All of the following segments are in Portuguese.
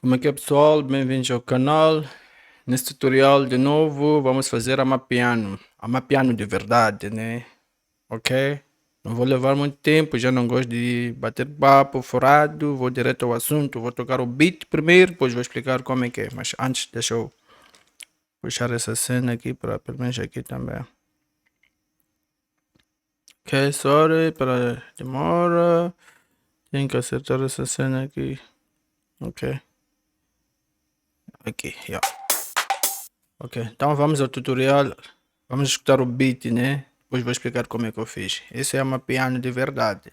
Como é que é, pessoal? Bem-vindos ao canal. Nesse tutorial de novo vamos fazer Amapiano. Amapiano de verdade, né? Ok? Não vou levar muito tempo, já não gosto de bater papo furado, vou direto ao assunto, vou tocar o beat primeiro, depois vou explicar como é que é. Mas antes deixa eu puxar essa cena aqui para pelo menos aqui também. Ok, sorry para demora. Tenho que acertar essa cena aqui. Ok. Aqui, já. Ok, então vamos ao tutorial. Vamos escutar o beat, né? Depois vou explicar como é que eu fiz. Esse é uma piano de verdade.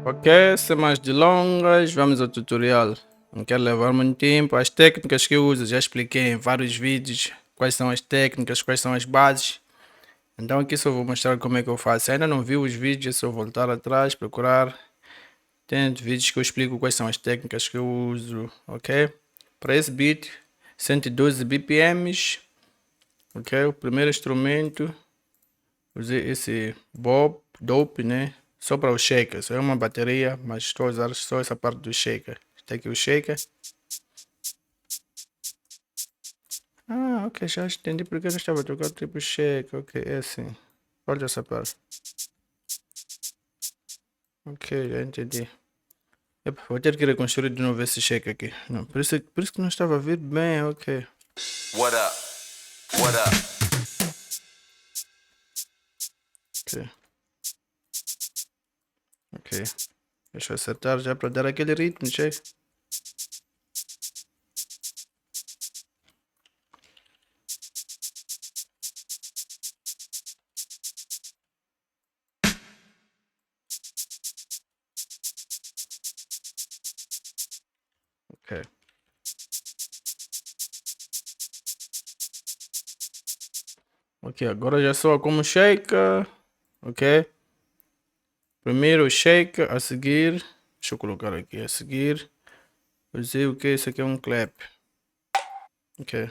Ok, sem mais delongas, vamos ao tutorial. Não quero levar muito tempo. As técnicas que eu uso já expliquei em vários vídeos. Quais são as técnicas, quais são as bases. Então aqui só vou mostrar como é que eu faço. Se ainda não viu os vídeos, é só voltar atrás, procurar. Tem vídeos que eu explico quais são as técnicas que eu uso, ok? Para esse beat, 112 BPMs, ok? O primeiro instrumento, usei esse dope, né? Só para o shaker, só é uma bateria, mas estou a usar só essa parte do shaker. Está aqui o shaker. Ah, ok, já entendi porque eu estava a tocar tipo shaker, ok, é assim. Olha essa parte. Ok, já entendi. Epa, vou ter que reconstruir de novo esse shaker aqui. Não, por isso que não estava a vir bem, ok. What up? What up? Ok. Ok. Deixa eu acertar já para dar aquele ritmo, che. Ok. Ok, agora já soa como shaker. Ok. Primeiro o shaker, a seguir. Deixa eu colocar aqui. A seguir. Usei o que? Isso aqui é um clap. Ok.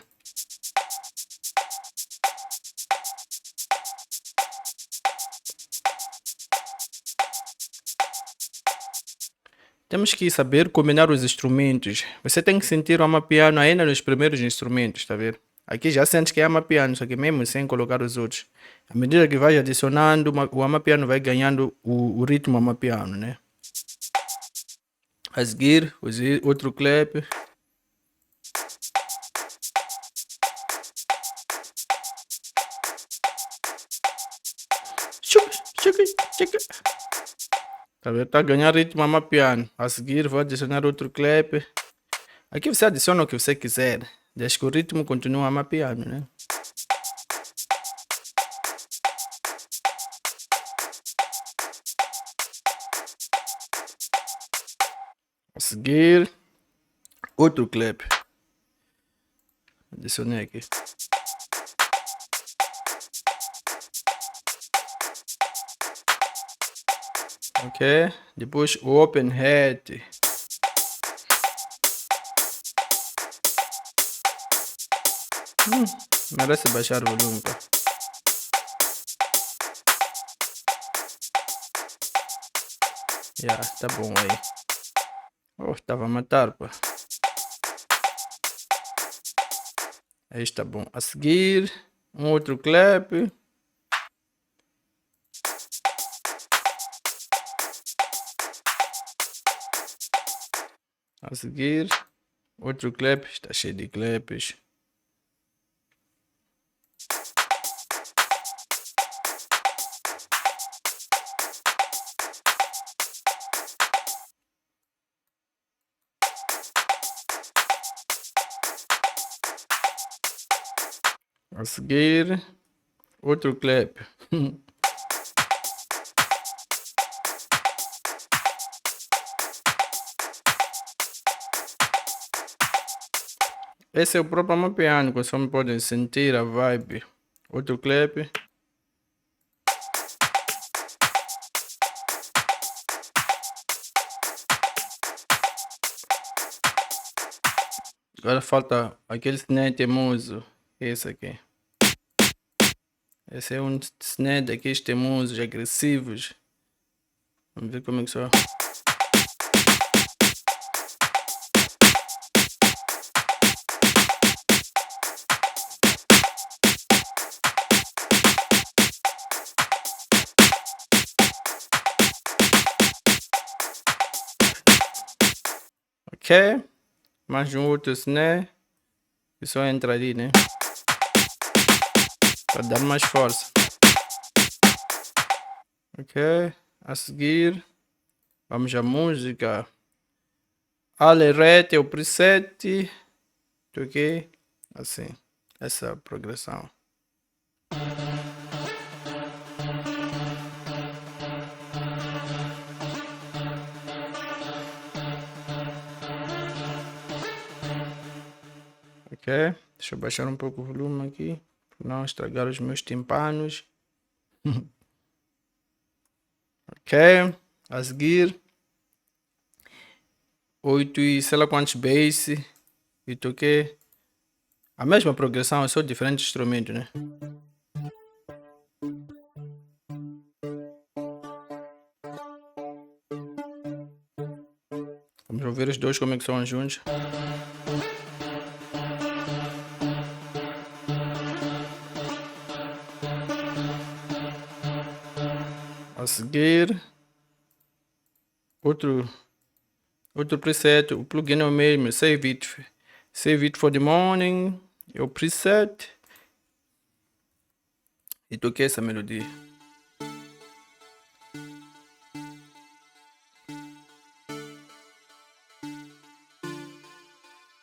Temos que saber combinar os instrumentos. Você tem que sentir o Amapiano ainda nos primeiros instrumentos, tá vendo? Aqui já sente que é Amapiano, só que mesmo sem colocar os outros. À medida que vai adicionando, o Amapiano vai ganhando o ritmo Amapiano, né? A seguir, outro clap. Chuc, chuc, chuc. Tá vendo? Tá a ganhar ritmo Amapiano. A seguir, vou adicionar outro clap. Aqui você adiciona o que você quiser, desde que o ritmo continue Amapiano, né? A seguir, outro clap. Adicionei aqui. Ok, depois o open hat. Merece baixar o volume, tá? Tá bom aí. Oh, estava a matar, pá. Aí está bom. A seguir, um outro clap. A seguir, outro clipe. Está cheio de clipes. A seguir, outro clipe. Esse é o próprio Amapiano, que vocês podem sentir a vibe. Outro clipe. Agora falta aquele snare teimoso. Esse aqui. Esse é um snare daqueles teimosos, agressivos. Vamos ver como é que só. Ok. Mais um outro snare. E só entra ali, né? Para dar mais força. Ok. A seguir, vamos à música. Irei é o preset. Ok. Assim. Essa progressão. Ok. Deixa eu baixar um pouco o volume aqui. Para não estragar os meus timpanos. Ok. A seguir. 8 e sei lá quantos bass. E toquei. A mesma progressão, é só diferentes instrumentos, né? Vamos ouvir os dois como é que são juntos. A seguir, outro preset, o plugin é o mesmo, save it for the morning, é o preset. E toquei essa melodia.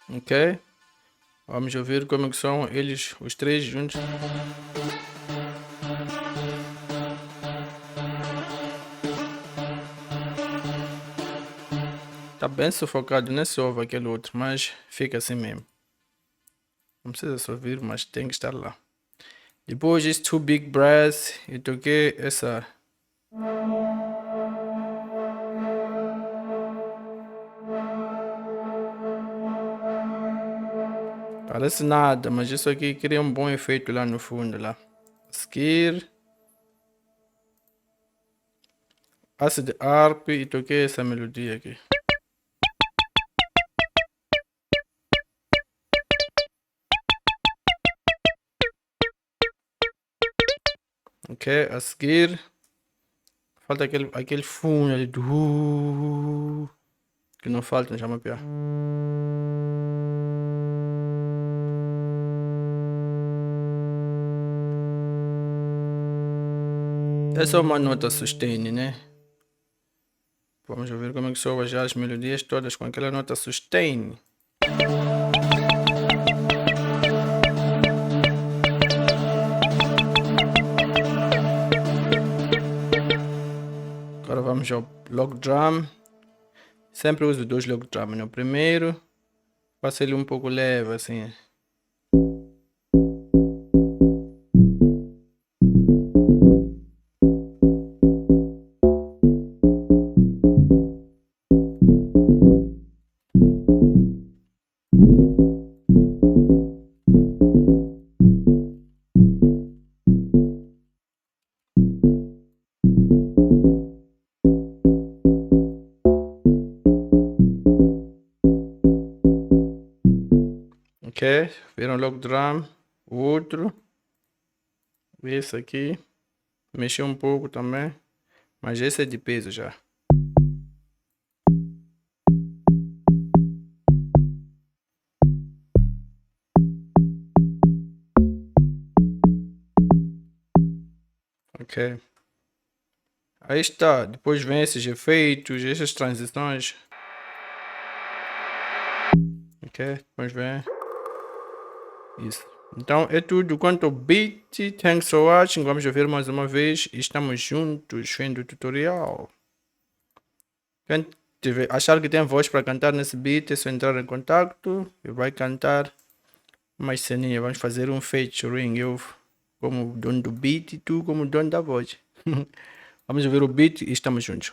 Ok? Vamos ouvir como é que são eles, os três juntos. Tá bem sufocado, nem se ouve aquele outro, mas fica assim mesmo. Não precisa só ouvir, mas tem que estar lá. Depois esse Two Big Brass, eu toquei essa. Parece nada, mas isso aqui cria um bom efeito lá no fundo lá. A seguir, Acid Harp e toquei essa melodia aqui. Ok, a seguir, falta aquele fundo ali do que não falta no Amapiano. Essa é uma nota sustain, né? Vamos ver como é que soa já as melodias todas com aquela nota sustain. Agora vamos ao log drum. Sempre uso dois log drum. No primeiro, faço ele um pouco leve assim. Ok, viram logo drum, o outro, esse aqui, mexi um pouco também, mas esse é de peso já. Ok. Aí está. Depois vem esses efeitos, essas transições. Ok. Depois vem isso. Então é tudo quanto ao beat. Thanks for watching. Vamos ver mais uma vez. E estamos juntos vendo o tutorial. Quem achar que tem voz para cantar nesse beat, é só entrar em contato e vai cantar mais ceninha. Vamos fazer um featuring. Eu como dono do beat e tu como dono da voz. Vamos ver o beat e estamos juntos.